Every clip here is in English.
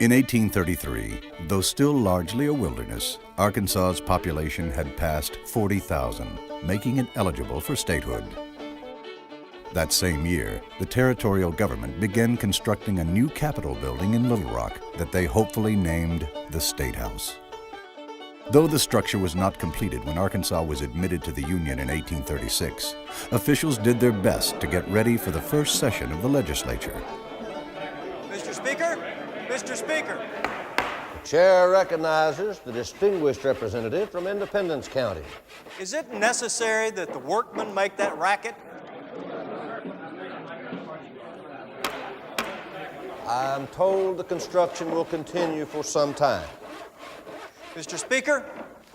In 1833, though still largely a wilderness, Arkansas's population had passed 40,000, making it eligible for statehood. That same year, the territorial government began constructing a new Capitol building in Little Rock that they hopefully named the State House. Though the structure was not completed when Arkansas was admitted to the Union in 1836, officials did their best to get ready for the first session of the legislature. Mr. Speaker, Mr. Speaker. The chair recognizes the distinguished representative from Independence County. Is it necessary that the workmen make that racket? I'm told the construction will continue for some time. Mr. Speaker,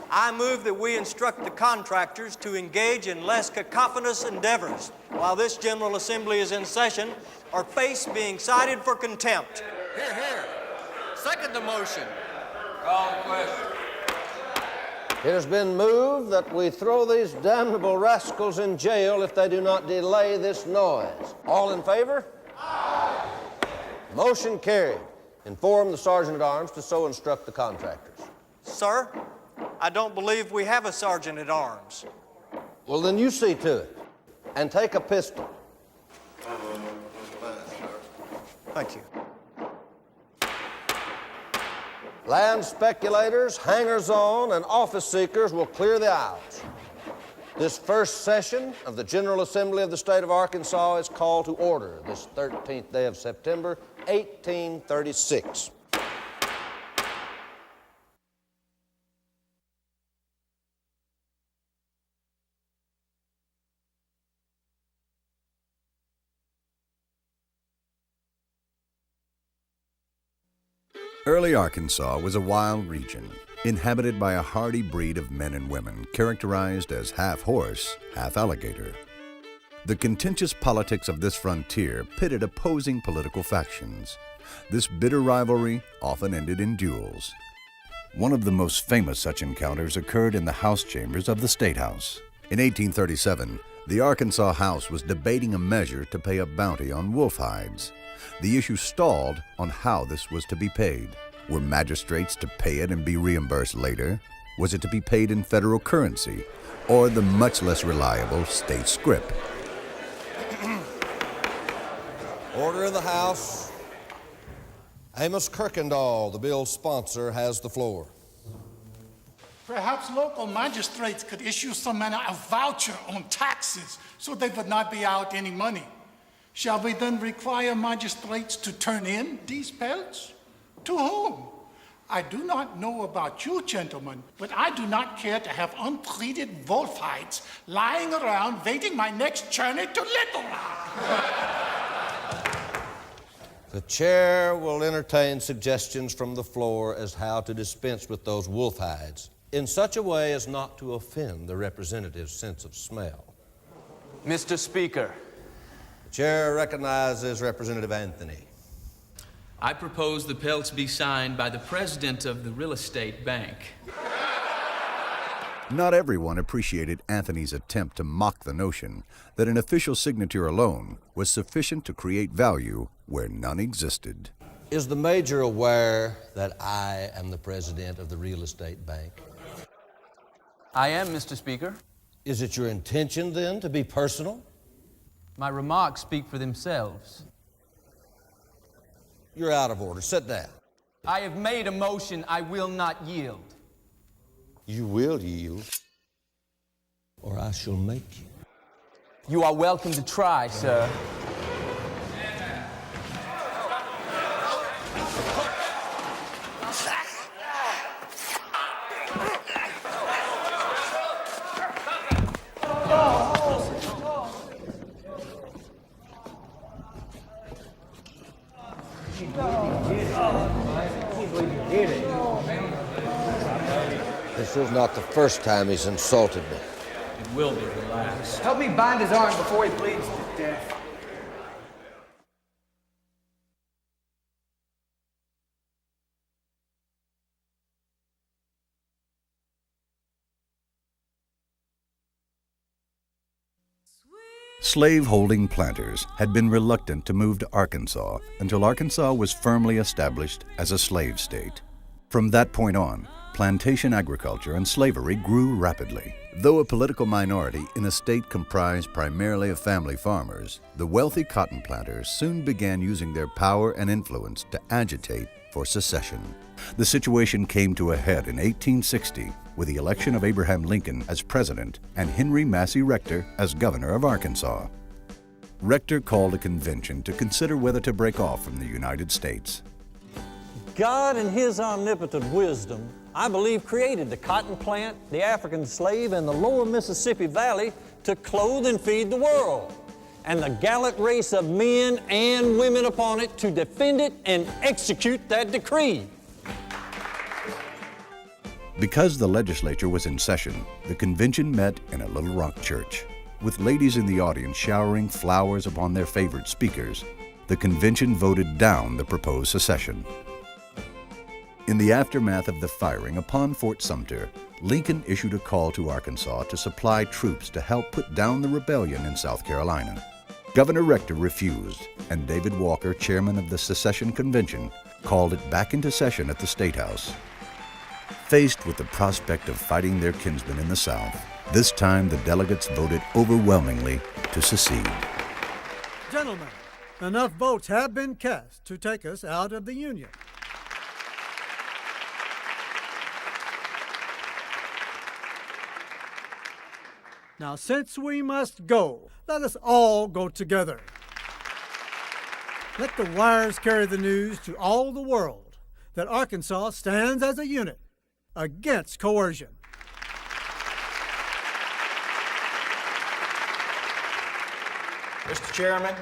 I move that we instruct the contractors to engage in less cacophonous endeavors while this General Assembly is in session, or face being cited for contempt. Hear, hear. Second the motion. Call the question. It has been moved that we throw these damnable rascals in jail if they do not delay this noise. All in favor? Aye. Motion carried. Inform the Sergeant-at-Arms to so instruct the contractors. Sir, I don't believe we have a Sergeant-at-Arms. Well, then you see to it. And take a pistol. Thank you. Land speculators, hangers-on, and office seekers will clear the aisles. This first session of the General Assembly of the State of Arkansas is called to order this 13th day of September, 1836. Early Arkansas was a wild region, inhabited by a hardy breed of men and women characterized as half horse, half alligator. The contentious politics of this frontier pitted opposing political factions. This bitter rivalry often ended in duels. One of the most famous such encounters occurred in the House chambers of the State House. In 1837, the Arkansas House was debating a measure to pay a bounty on wolf hides. The issue stalled on how this was to be paid. Were magistrates to pay it and be reimbursed later? Was it to be paid in federal currency or the much less reliable state scrip? Order of the House. Amos Kirkendall, the bill's sponsor, has the floor. Perhaps local magistrates could issue some manner of voucher on taxes so they would not be out any money. Shall we then require magistrates to turn in these pelts? To whom? I do not know about you, gentlemen, but I do not care to have untreated wolf hides lying around waiting my next journey to Little Rock. The chair will entertain suggestions from the floor as how to dispense with those wolf hides in such a way as not to offend the representative's sense of smell. Mr. Speaker. The chair recognizes Representative Anthony. I propose the pelts be signed by the president of the real estate bank. Not everyone appreciated Anthony's attempt to mock the notion that an official signature alone was sufficient to create value where none existed. Is the Major aware that I am the president of the real estate bank? I am, Mr. Speaker. Is it your intention, then, to be personal? My remarks speak for themselves. You're out of order. Sit down. I have made a motion I will not yield. You will yield, or I shall make you. You are welcome to try, sir. This is not the first time he's insulted me. It will be the last. Help me bind his arm before he bleeds to death. Slave-holding planters had been reluctant to move to Arkansas until Arkansas was firmly established as a slave state. From that point on, plantation agriculture and slavery grew rapidly. Though a political minority in a state comprised primarily of family farmers, the wealthy cotton planters soon began using their power and influence to agitate for secession. The situation came to a head in 1860 with the election of Abraham Lincoln as president and Henry Massey Rector as governor of Arkansas. Rector called a convention to consider whether to break off from the United States. God in His omnipotent wisdom, I believe, created the cotton plant, the African slave, and the lower Mississippi Valley to clothe and feed the world, and the gallant race of men and women upon it to defend it and execute that decree. Because the legislature was in session, the convention met in a Little Rock church. With ladies in the audience showering flowers upon their favorite speakers, the convention voted down the proposed secession. In the aftermath of the firing upon Fort Sumter, Lincoln issued a call to Arkansas to supply troops to help put down the rebellion in South Carolina. Governor Rector refused, and David Walker, chairman of the secession convention, called it back into session at the State House. Faced with the prospect of fighting their kinsmen in the South, this time the delegates voted overwhelmingly to secede. Gentlemen, enough votes have been cast to take us out of the Union. Now, since we must go, let us all go together. Let the wires carry the news to all the world that Arkansas stands as a unit against coercion. Mr. Chairman.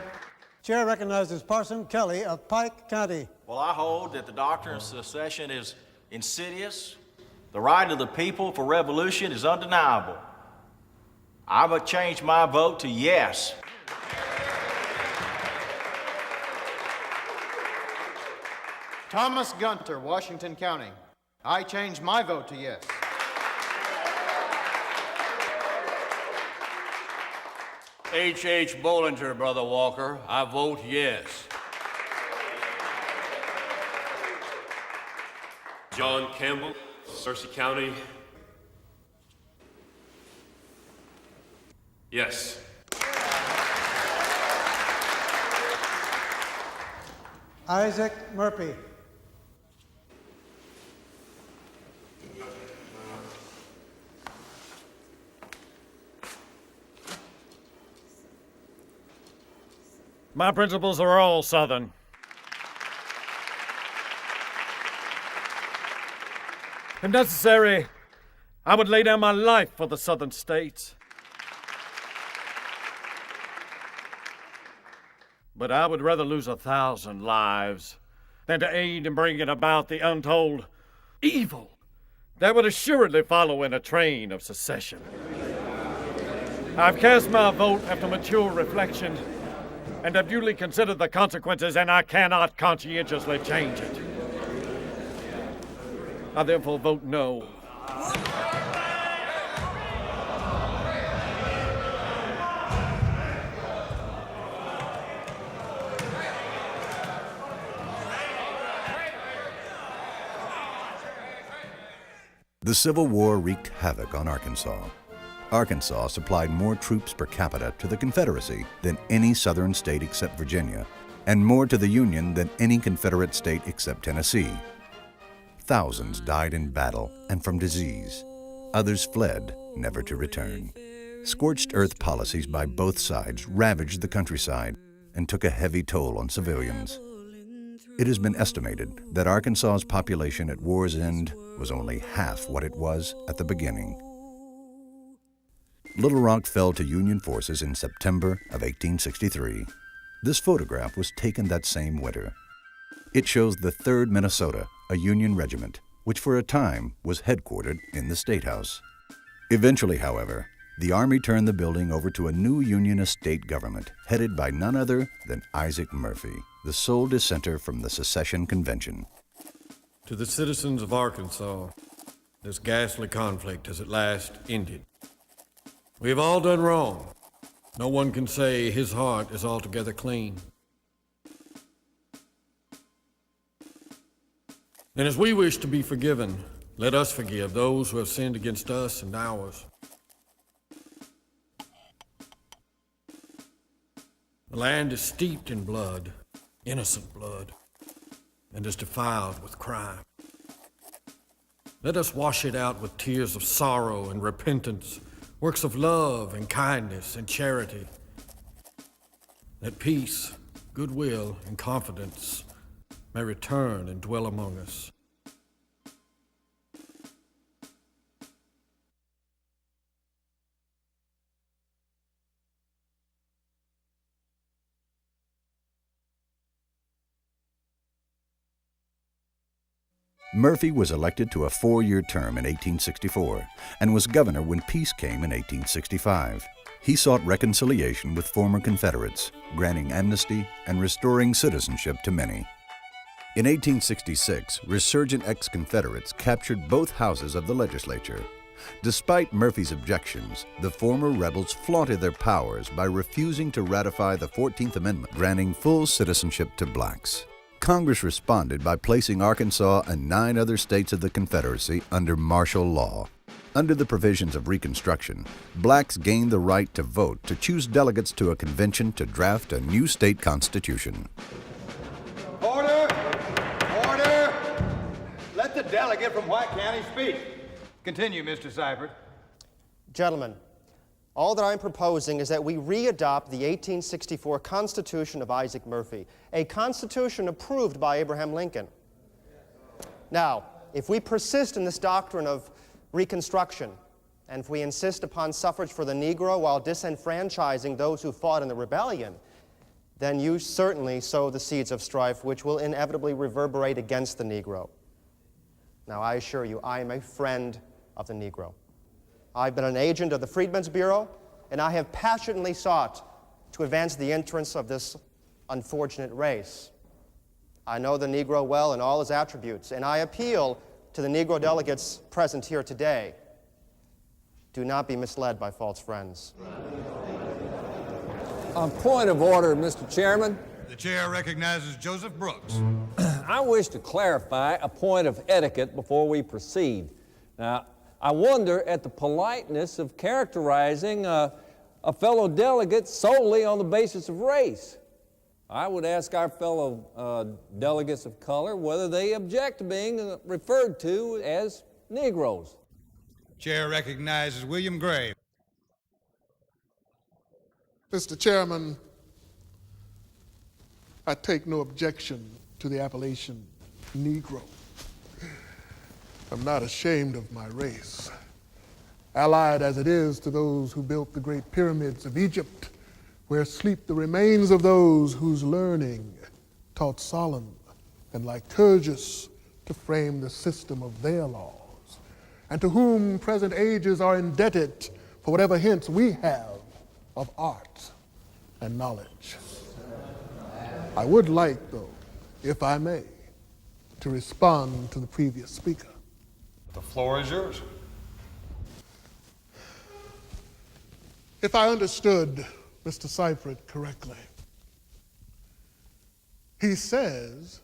Chair recognizes Parson Kelly of Pike County. Well, I hold that the doctrine of secession is insidious. The right of the people for revolution is undeniable. I would change my vote to yes. Thomas Gunter, Washington County. I change my vote to yes. H. Bollinger, Brother Walker. I vote yes. John Campbell, Searcy County. Yes. Isaac Murphy. My principles are all Southern. If necessary, I would lay down my life for the Southern states. But I would rather lose 1,000 lives than to aid in bringing about the untold evil that would assuredly follow in a train of secession. I've cast my vote after mature reflection and have duly considered the consequences, and I cannot conscientiously change it. I therefore vote no. The Civil War wreaked havoc on Arkansas. Arkansas supplied more troops per capita to the Confederacy than any Southern state except Virginia, and more to the Union than any Confederate state except Tennessee. Thousands died in battle and from disease. Others fled, never to return. Scorched earth policies by both sides ravaged the countryside and took a heavy toll on civilians. It has been estimated that Arkansas's population at war's end was only half what it was at the beginning. Little Rock fell to Union forces in September of 1863. This photograph was taken that same winter. It shows the 3rd Minnesota, a Union regiment, which for a time was headquartered in the State House. Eventually, however, the Army turned the building over to a new Unionist state government headed by none other than Isaac Murphy, the sole dissenter from the Secession Convention. To the citizens of Arkansas, this ghastly conflict has at last ended. We have all done wrong, No one can say his heart is altogether clean. And as we wish to be forgiven, let us forgive those who have sinned against us and ours. The land is steeped in blood, innocent blood, and is defiled with crime. Let us wash it out with tears of sorrow and repentance, works of love and kindness and charity. That peace, goodwill, and confidence may return and dwell among us. Murphy was elected to a 4-year term in 1864 and was governor when peace came in 1865. He sought reconciliation with former Confederates, granting amnesty and restoring citizenship to many. In 1866, resurgent ex-Confederates captured both houses of the legislature. Despite Murphy's objections, the former rebels flaunted their powers by refusing to ratify the 14th Amendment, granting full citizenship to blacks. Congress responded by placing Arkansas and 9 other states of the Confederacy under martial law. Under the provisions of Reconstruction, blacks gained the right to vote to choose delegates to a convention to draft a new state constitution. Order! Order! Let the delegate from White County speak. Continue, Mr. Seifert. Gentlemen, all that I'm proposing is that we re-adopt the 1864 Constitution of Isaac Murphy, a constitution approved by Abraham Lincoln. Now, if we persist in this doctrine of Reconstruction, and if we insist upon suffrage for the Negro while disenfranchising those who fought in the rebellion, then you certainly sow the seeds of strife which will inevitably reverberate against the Negro. Now, I assure you, I am a friend of the Negro. I've been an agent of the Freedmen's Bureau, and I have passionately sought to advance the interests of this unfortunate race. I know the Negro well in all his attributes, and I appeal to the Negro delegates present here today. Do not be misled by false friends. On point of order, Mr. Chairman. The chair recognizes Joseph Brooks. I wish to clarify a point of etiquette before we proceed. Now, I wonder at the politeness of characterizing a fellow delegate solely on the basis of race. I would ask our fellow delegates of color whether they object to being referred to as Negroes. Chair recognizes William Gray. Mr. Chairman, I take no objection to the appellation Negro. I'm not ashamed of my race, allied as it is to those who built the great pyramids of Egypt, where sleep the remains of those whose learning taught Solon and Lycurgus to frame the system of their laws, and to whom present ages are indebted for whatever hints we have of art and knowledge. I would like, though, if I may, to respond to the previous speaker. The floor is yours. If I understood Mr. Seifert correctly, he says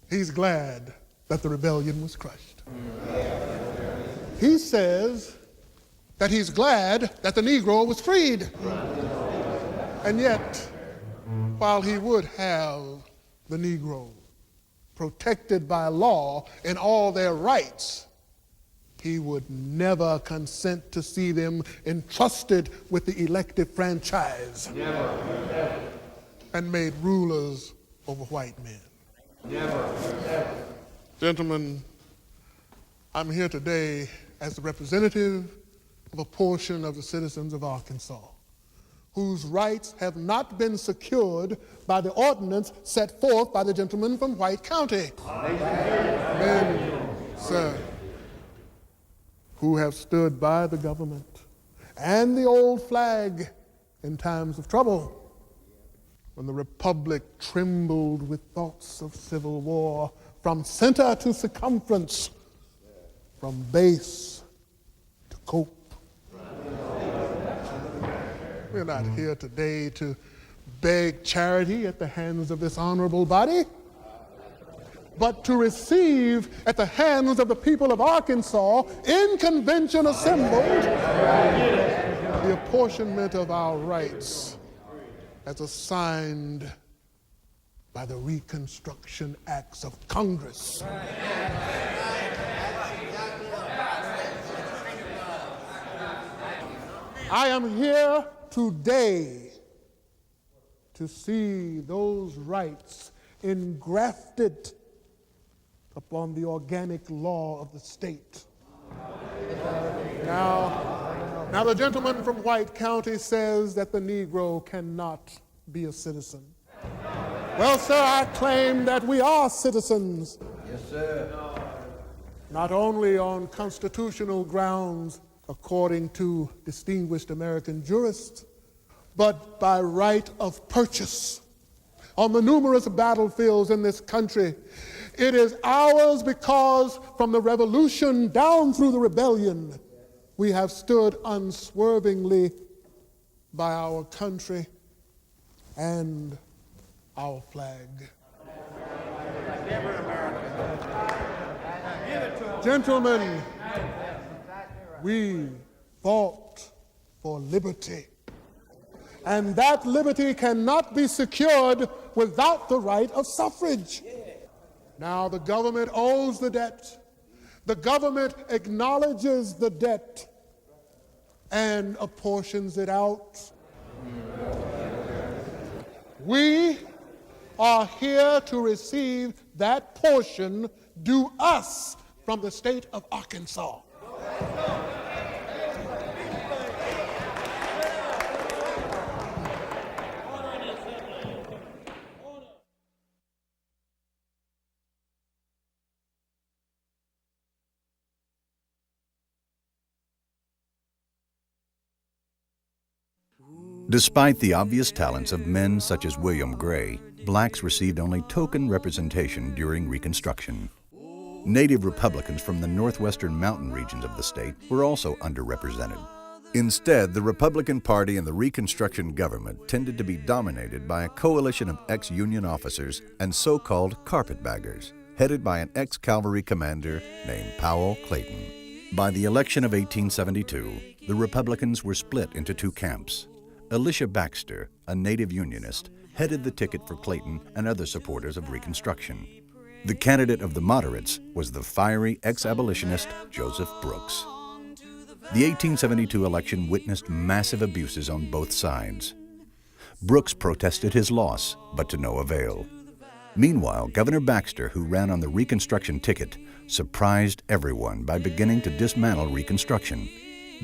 he's glad that the rebellion was crushed. He says that he's glad that the Negro was freed. And yet, while he would have the Negro protected by law in all their rights, he would never consent to see them entrusted with the elective franchise. Never. And made rulers over white men. Never. Gentlemen, I'm here today as the representative of a portion of the citizens of Arkansas whose rights have not been secured by the ordinance set forth by the gentleman from White County. Men, sir, who have stood by the government and the old flag in times of trouble, when the Republic trembled with thoughts of civil war from center to circumference, from base to cope. We're not here today to beg charity at the hands of this honorable body, but to receive at the hands of the people of Arkansas in convention assembled the apportionment of our rights as assigned by the Reconstruction Acts of Congress. I am here today to see those rights engrafted upon the organic law of the state. Now the gentleman from White County says that the Negro cannot be a citizen. Well, sir, I claim that we are citizens. Yes, sir. Not only on constitutional grounds, according to distinguished American jurists, but by right of purchase. On the numerous battlefields in this country, it is ours because from the Revolution down through the Rebellion, we have stood unswervingly by our country and our flag. Gentlemen, we fought for liberty. And that liberty cannot be secured without the right of suffrage. Now, the government owes the debt. The government acknowledges the debt and apportions it out. We are here to receive that portion due us from the state of Arkansas. Despite the obvious talents of men such as William Gray, blacks received only token representation during Reconstruction. Native Republicans from the northwestern mountain regions of the state were also underrepresented. Instead, the Republican Party and the Reconstruction government tended to be dominated by a coalition of ex-Union officers and so-called carpetbaggers, headed by an ex-cavalry commander named Powell Clayton. By the election of 1872, the Republicans were split into two camps. Elisha Baxter, a native Unionist, headed the ticket for Clayton and other supporters of Reconstruction. The candidate of the moderates was the fiery ex-abolitionist Joseph Brooks. The 1872 election witnessed massive abuses on both sides. Brooks protested his loss, but to no avail. Meanwhile, Governor Baxter, who ran on the Reconstruction ticket, surprised everyone by beginning to dismantle Reconstruction.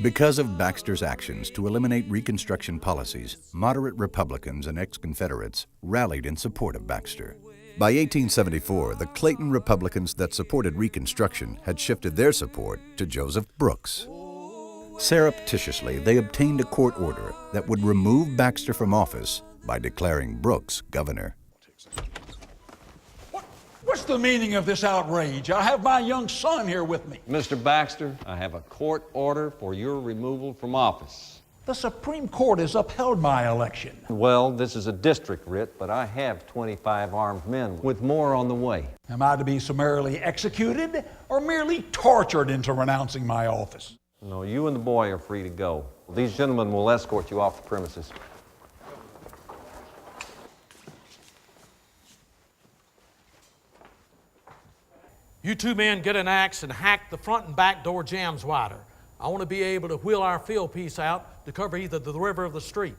Because of Baxter's actions to eliminate Reconstruction policies, moderate Republicans and ex-Confederates rallied in support of Baxter. By 1874, the Clayton Republicans that supported Reconstruction had shifted their support to Joseph Brooks. Surreptitiously, they obtained a court order that would remove Baxter from office by declaring Brooks governor. What's the meaning of this outrage? I have my young son here with me. Mr. Baxter, I have a court order for your removal from office. The Supreme Court has upheld my election. Well, this is a district writ, but I have 25 armed men with more on the way. Am I to be summarily executed or merely tortured into renouncing my office? No, you and the boy are free to go. These gentlemen will escort you off the premises. You two men get an axe and hack the front and back door jambs wider. I want to be able to wheel our field piece out to cover either the river or the street.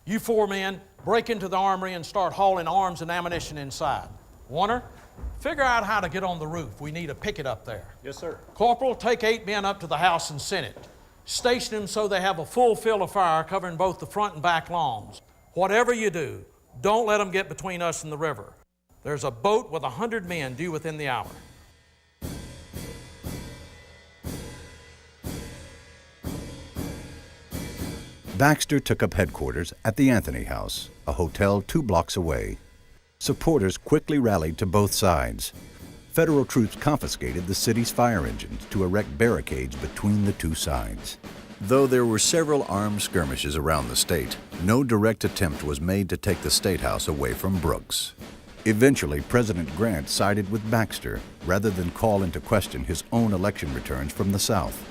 You four men break into the armory and start hauling arms and ammunition inside. Warner, figure out how to get on the roof. We need a picket up there. Yes, sir. Corporal, take 8 men up to the House and Senate. Station them so they have a full field of fire covering both the front and back lawns. Whatever you do, don't let them get between us and the river. There's a boat with 100 men due within the hour. Baxter took up headquarters at the Anthony House, a hotel 2 blocks away. Supporters quickly rallied to both sides. Federal troops confiscated the city's fire engines to erect barricades between the two sides. Though there were several armed skirmishes around the state, no direct attempt was made to take the State House away from Brooks. Eventually, President Grant sided with Baxter rather than call into question his own election returns from the South.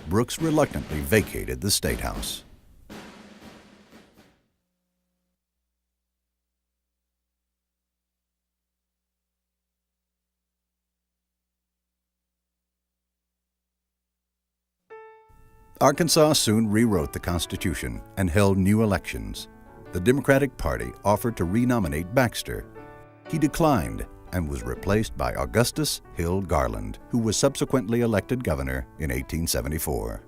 Brooks reluctantly vacated the State House. Arkansas soon rewrote the Constitution and held new elections. The Democratic Party offered to renominate Baxter. He declined and was replaced by Augustus Hill Garland, who was subsequently elected governor in 1874.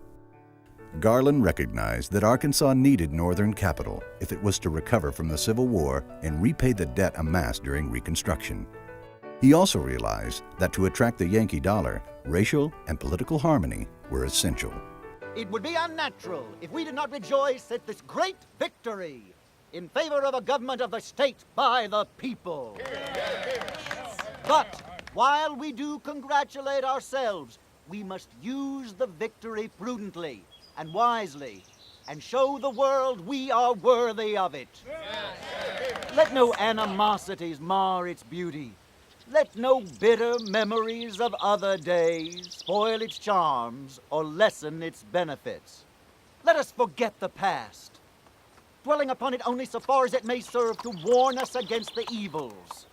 Garland recognized that Arkansas needed northern capital if it was to recover from the Civil War and repay the debt amassed during Reconstruction. He also realized that to attract the Yankee dollar, racial and political harmony were essential. It would be unnatural if we did not rejoice at this great victory in favor of a government of the state by the people. But while we do congratulate ourselves, we must use the victory prudently and wisely and show the world we are worthy of it. Let no animosities mar its beauty. Let no bitter memories of other days spoil its charms or lessen its benefits. Let us forget the past, dwelling upon it only so far as it may serve to warn us against the evils,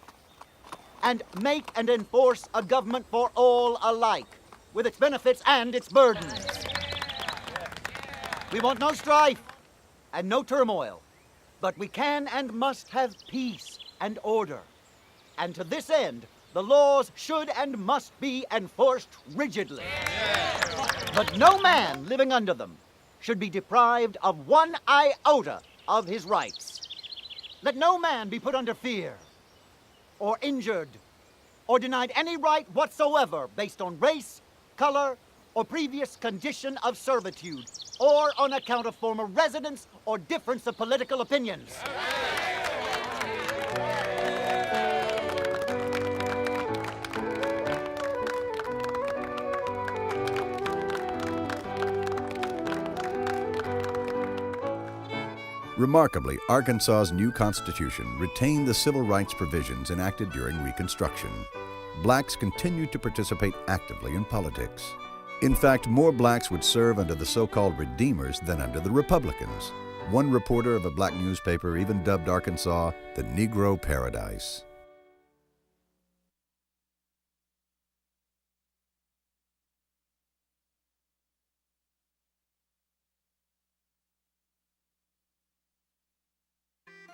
and make and enforce a government for all alike, with its benefits and its burdens. We want no strife and no turmoil, but we can and must have peace and order. And to this end, the laws should and must be enforced rigidly. But no man living under them should be deprived of one iota of his rights. Let no man be put under fear, or injured, or denied any right whatsoever based on race, color, or previous condition of servitude, or on account of former residence or difference of political opinions. Remarkably, Arkansas's new Constitution retained the civil rights provisions enacted during Reconstruction. Blacks continued to participate actively in politics. In fact, more blacks would serve under the so-called Redeemers than under the Republicans. One reporter of a black newspaper even dubbed Arkansas the Negro Paradise.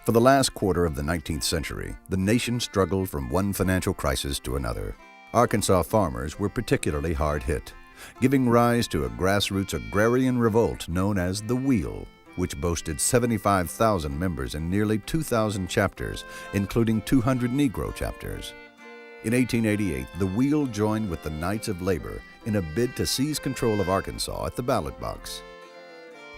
For the last quarter of the 19th century, the nation struggled from one financial crisis to another. Arkansas farmers were particularly hard hit, giving rise to a grassroots agrarian revolt known as the Wheel, which boasted 75,000 members and nearly 2,000 chapters, including 200 Negro chapters. In 1888, the Wheel joined with the Knights of Labor in a bid to seize control of Arkansas at the ballot box.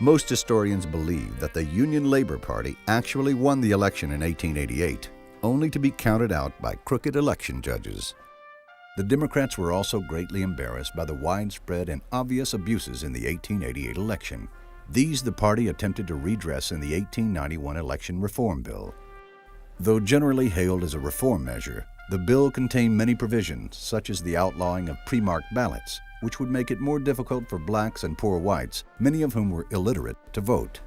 Most historians believe that the Union Labor Party actually won the election in 1888, only to be counted out by crooked election judges. The Democrats were also greatly embarrassed by the widespread and obvious abuses in the 1888 election. These the party attempted to redress in the 1891 election reform bill. Though generally hailed as a reform measure, the bill contained many provisions, such as the outlawing of pre-marked ballots, which would make it more difficult for blacks and poor whites, many of whom were illiterate, to vote.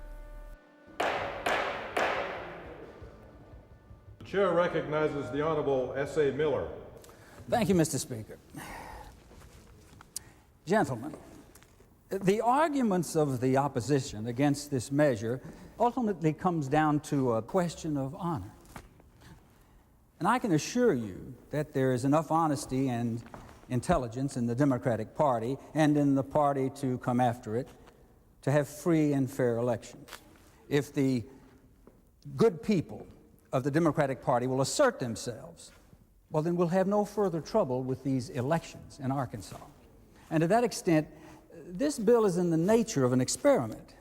The chair recognizes the Honorable S.A. Miller. Thank you, Mr. Speaker. Gentlemen, the arguments of the opposition against this measure ultimately comes down to a question of honor. And I can assure you that there is enough honesty and intelligence in the Democratic Party and in the party to come after it to have free and fair elections. If the good people of the Democratic Party will assert themselves, well, then we'll have no further trouble with these elections in Arkansas. And to that extent, this bill is in the nature of an experiment.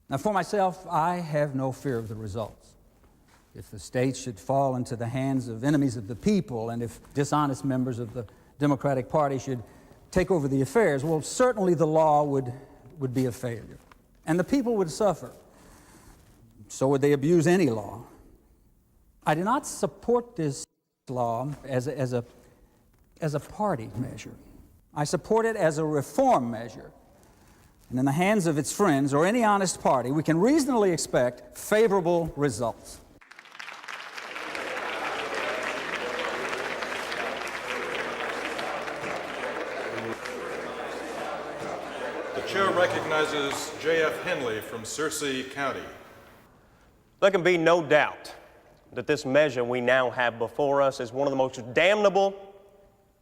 Now, for myself, I have no fear of the results. If the state should fall into the hands of enemies of the people, and if dishonest members of the Democratic Party should take over the affairs, well, certainly the law would would be a failure, and the people would suffer. So would they abuse any law. I do not support this law as a party measure. I support it as a reform measure. And in the hands of its friends or any honest party, we can reasonably expect favorable results. The chair recognizes J.F. Henley from Searcy County. There can be no doubt that this measure we now have before us is one of the most damnable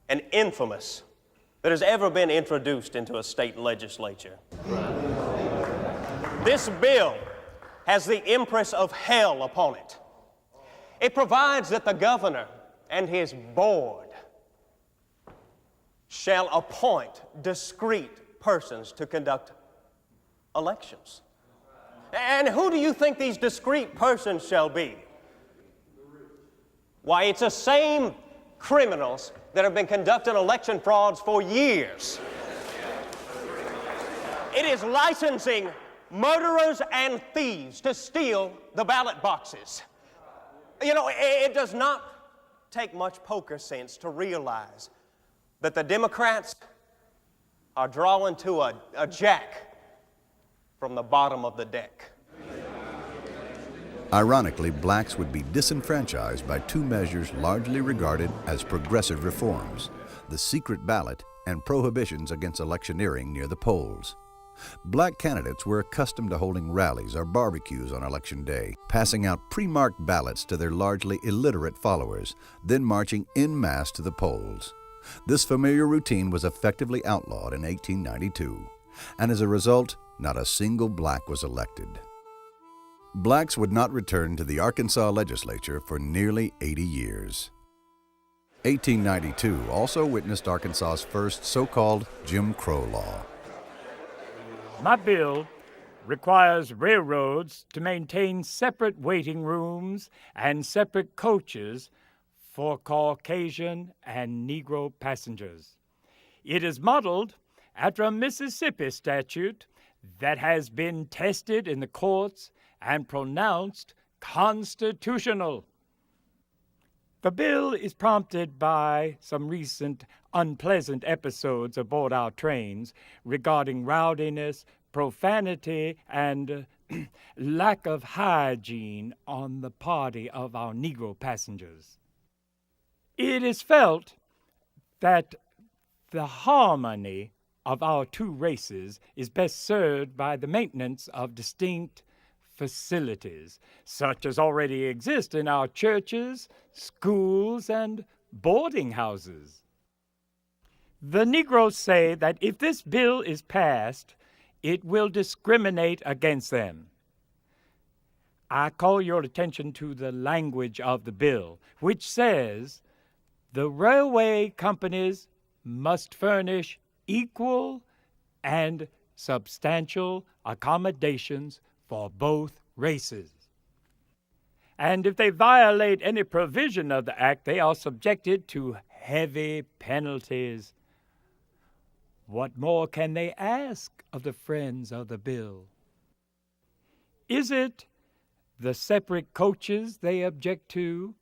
and infamous that has ever been introduced into a state legislature. This bill has the impress of hell upon it. It provides that the governor and his board shall appoint discrete persons to conduct elections. And who do you think these discrete persons shall be? Why, it's the same criminals that have been conducting election frauds for years. It is licensing murderers and thieves to steal the ballot boxes. You know, it does not take much poker sense to realize that the Democrats are drawing to a jack from the bottom of the deck. Ironically, blacks would be disenfranchised by two measures largely regarded as progressive reforms: the secret ballot and prohibitions against electioneering near the polls. Black candidates were accustomed to holding rallies or barbecues on Election Day, passing out pre-marked ballots to their largely illiterate followers, then marching en masse to the polls. This familiar routine was effectively outlawed in 1892, and as a result, not a single black was elected. Blacks would not return to the Arkansas legislature for nearly 80 years. 1892 also witnessed Arkansas's first so-called Jim Crow law. My bill requires railroads to maintain separate waiting rooms and separate coaches for Caucasian and Negro passengers. It is modeled after a Mississippi statute that has been tested in the courts and pronounced constitutional. The bill is prompted by some recent unpleasant episodes aboard our trains regarding rowdiness, profanity, and lack of hygiene on the party of our Negro passengers. It is felt that the harmony of our two races is best served by the maintenance of distinct facilities, such as already exist in our churches, schools, and boarding houses. The Negroes say that if this bill is passed, it will discriminate against them. I call your attention to the language of the bill, which says the railway companies must furnish equal and substantial accommodations for both races. And if they violate any provision of the act, they are subjected to heavy penalties. What more can they ask of the friends of the bill? Is it the separate coaches they object to,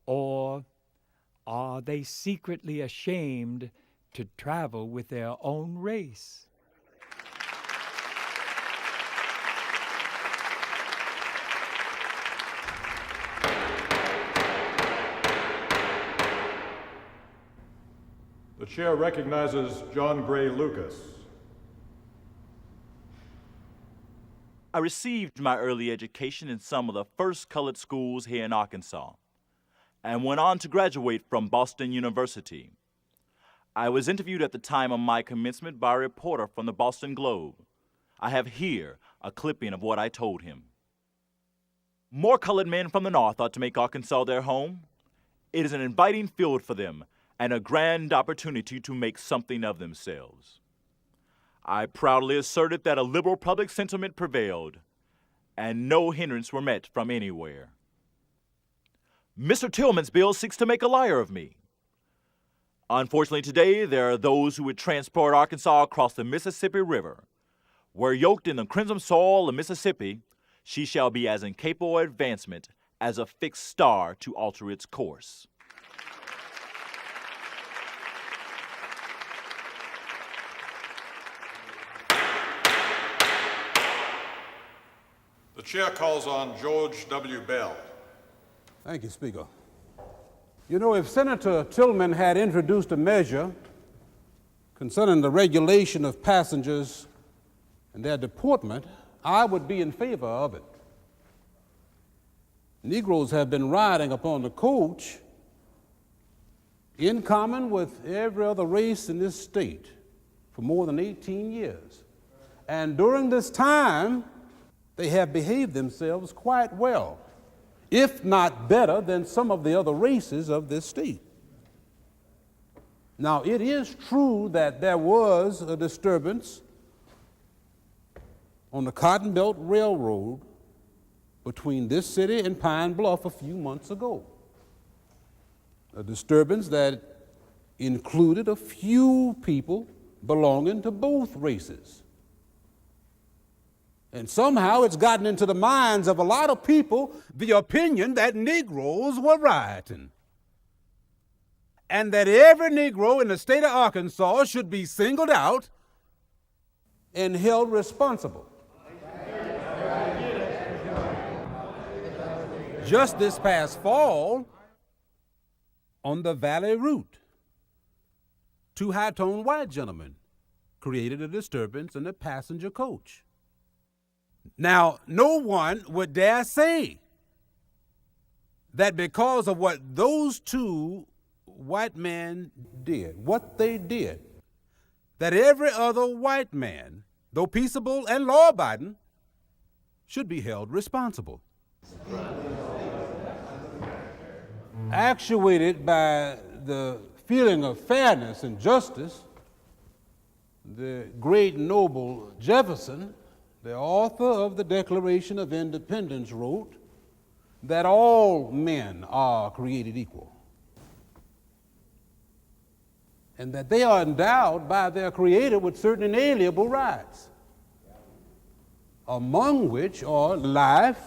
or are they secretly ashamed to travel with their own race? The chair recognizes John Gray Lucas. I received my early education in some of the first colored schools here in Arkansas and went on to graduate from Boston University. I was interviewed at the time of my commencement by a reporter from the Boston Globe. I have here a clipping of what I told him. More colored men from the North ought to make Arkansas their home. It is an inviting field for them and a grand opportunity to make something of themselves. I proudly asserted that a liberal public sentiment prevailed and no hindrance were met from anywhere. Mr. Tillman's bill seeks to make a liar of me. Unfortunately, today there are those who would transport Arkansas across the Mississippi River where yoked in the crimson soil of Mississippi, she shall be as incapable of advancement as a fixed star to alter its course. The chair calls on George W. Bell. Thank you, Speaker. You know, if Senator Tillman had introduced a measure concerning the regulation of passengers and their deportment, I would be in favor of it. Negroes have been riding upon the coach in common with every other race in this state for more than 18 years. And during this time, they have behaved themselves quite well, if not better than some of the other races of this state. Now, it is true that there was a disturbance on the Cotton Belt Railroad between this city and Pine Bluff a few months ago. A disturbance that included a few people belonging to both races. And somehow it's gotten into the minds of a lot of people the opinion that Negroes were rioting, and that every Negro in the state of Arkansas should be singled out and held responsible. Just this past fall, on the Valley Route, two high-toned white gentlemen created a disturbance in the passenger coach. Now, no one would dare say that because of what those two white men did, what they did, that every other white man, though peaceable and law-abiding, should be held responsible. Actuated by the feeling of fairness and justice, the great noble Jefferson, the author of the Declaration of Independence, wrote that all men are created equal, and that they are endowed by their Creator with certain inalienable rights, among which are life,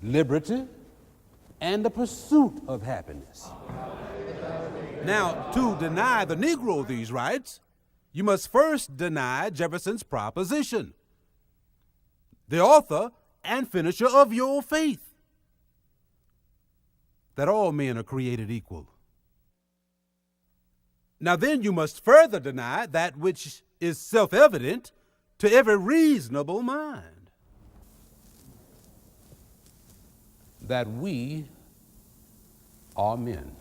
liberty, and the pursuit of happiness. Now, to deny the Negro these rights, you must first deny Jefferson's proposition, the author and finisher of your faith, that all men are created equal. Now then you must further deny that which is self-evident to every reasonable mind, that we are men.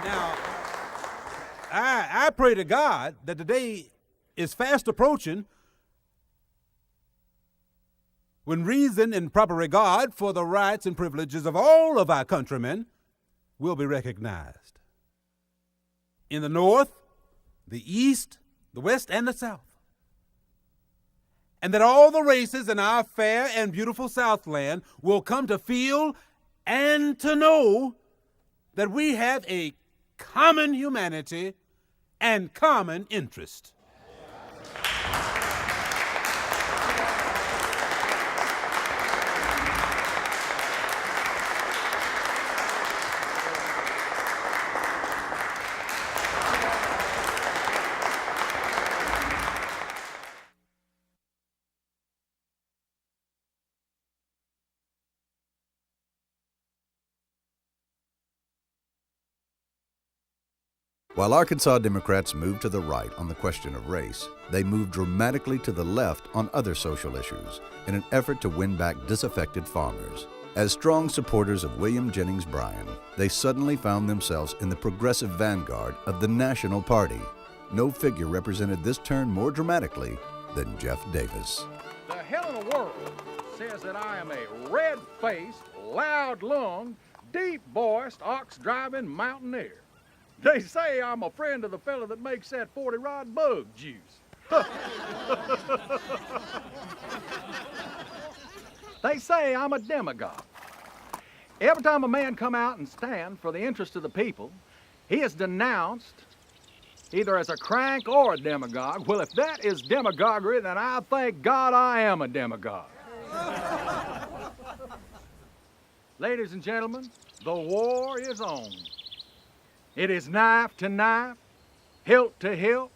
Now, I pray to God that the day is fast approaching when reason and proper regard for the rights and privileges of all of our countrymen will be recognized. In the North, the East, the West, and the South. And that all the races in our fair and beautiful Southland will come to feel and to know that we have a common humanity and common interest. While Arkansas Democrats moved to the right on the question of race, they moved dramatically to the left on other social issues in an effort to win back disaffected farmers. As strong supporters of William Jennings Bryan, they suddenly found themselves in the progressive vanguard of the National Party. No figure represented this turn more dramatically than Jeff Davis. The hell in the world says that I am a red-faced, loud-lunged, deep-voiced, ox-driving mountaineer. They say I'm a friend of the fella that makes that 40-rod bug juice. They say I'm a demagogue. Every time a man come out and stand for the interest of the people, he is denounced either as a crank or a demagogue. Well, if that is demagoguery, then I thank God I am a demagogue. Ladies and gentlemen, the war is on. It is knife to knife, hilt to hilt,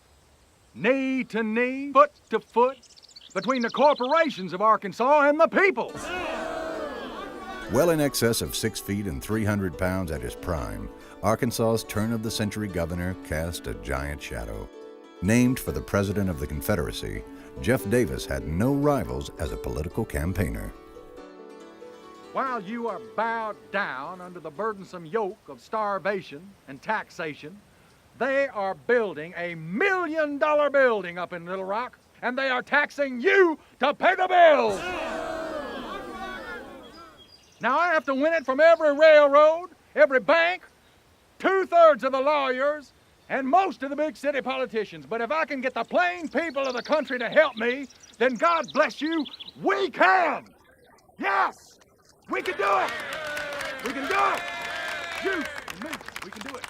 knee to knee, foot to foot, between the corporations of Arkansas and the people. Well in excess of 6 feet and 300 pounds at his prime, Arkansas's turn-of-the-century governor cast a giant shadow. Named for the President of the Confederacy, Jeff Davis had no rivals as a political campaigner. While you are bowed down under the burdensome yoke of starvation and taxation, they are building a $1 million building up in Little Rock, and they are taxing you to pay the bills. Now I have to win it from every railroad, every bank, 2/3 of the lawyers, and most of the big city politicians. But if I can get the plain people of the country to help me, then God bless you, we can. Yes, we can do it. We can do it. You and me, we can do it.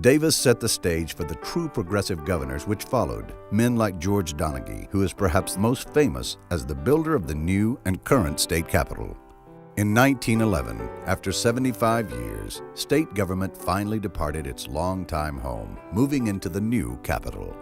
Davis set the stage for the true progressive governors which followed, men like George Donaghy, who is perhaps most famous as the builder of the new and current state capitol. In 1911, after 75 years, state government finally departed its longtime home, moving into the new capitol.